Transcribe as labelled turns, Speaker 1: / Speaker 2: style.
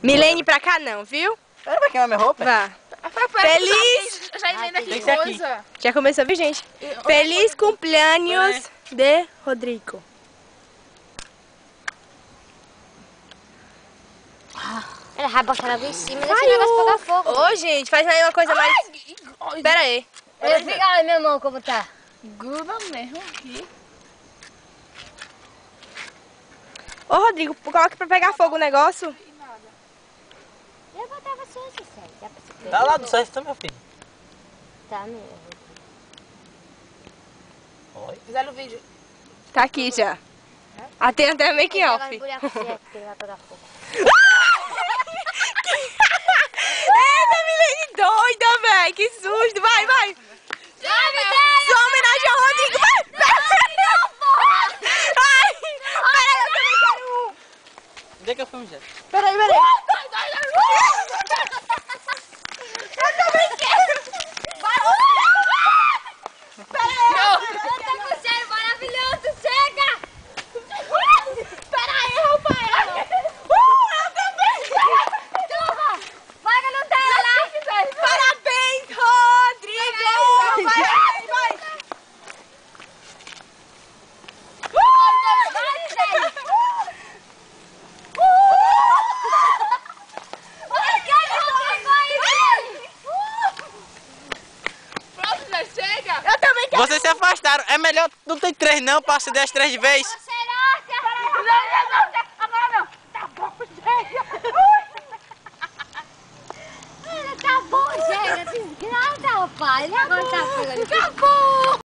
Speaker 1: Milene pra cá não, viu?
Speaker 2: Vai queimar minha roupa?
Speaker 1: Vá. Feliz...
Speaker 3: Já emenda aqui
Speaker 2: Tem que ser aqui.
Speaker 3: coisa.
Speaker 1: Já começou, viu, gente? Feliz cumpleaños de Rodrigo.
Speaker 4: Ela vai botar ela em cima e deixa o negócio pegar fogo.
Speaker 1: Ô, gente, faz aí uma coisa mais... Pera aí.
Speaker 4: Olha, fica lá na minha mão como tá.
Speaker 3: Gruda mesmo aqui.
Speaker 1: Ô, Rodrigo, coloca pra pegar fogo o negócio.
Speaker 4: Eu botava só esse sério. Dá pra se pegar?
Speaker 2: Tá lá do céu, tá, meu filho?
Speaker 4: Tá mesmo.
Speaker 2: Oi.
Speaker 3: Fizeram o vídeo.
Speaker 1: Tá aqui já. Ah, tem até make
Speaker 4: Ela
Speaker 1: off.
Speaker 4: vai embrulhar com certo, que ele vai pegar fogo.
Speaker 1: Eita, Milene doida, velho. Que susto. Vai, vai. Sua homenagem ao Rodrigo. Vai. Ai, peraí, eu também quero um.
Speaker 2: Onde é que eu fui, gente?
Speaker 1: Peraí, peraí. Eu também quero.
Speaker 4: Eu tô com cheiro maravilhoso, chega!
Speaker 1: Peraí, Rafael. Eu também.
Speaker 4: Toma! Vai que não tem lá!
Speaker 1: Parabéns, Rodrigo. Vai, vai, vai.
Speaker 4: Vai, Zé!
Speaker 3: Pronto, já chega.
Speaker 1: Eu também quero.
Speaker 2: Vocês se afastaram. É melhor não ter 3 não, pra acender as 3 de vez.
Speaker 4: Agora não! Tá bom, chega! Tá bom, chega! Desgrada, rapaz! Agora tá pegando. Acabou!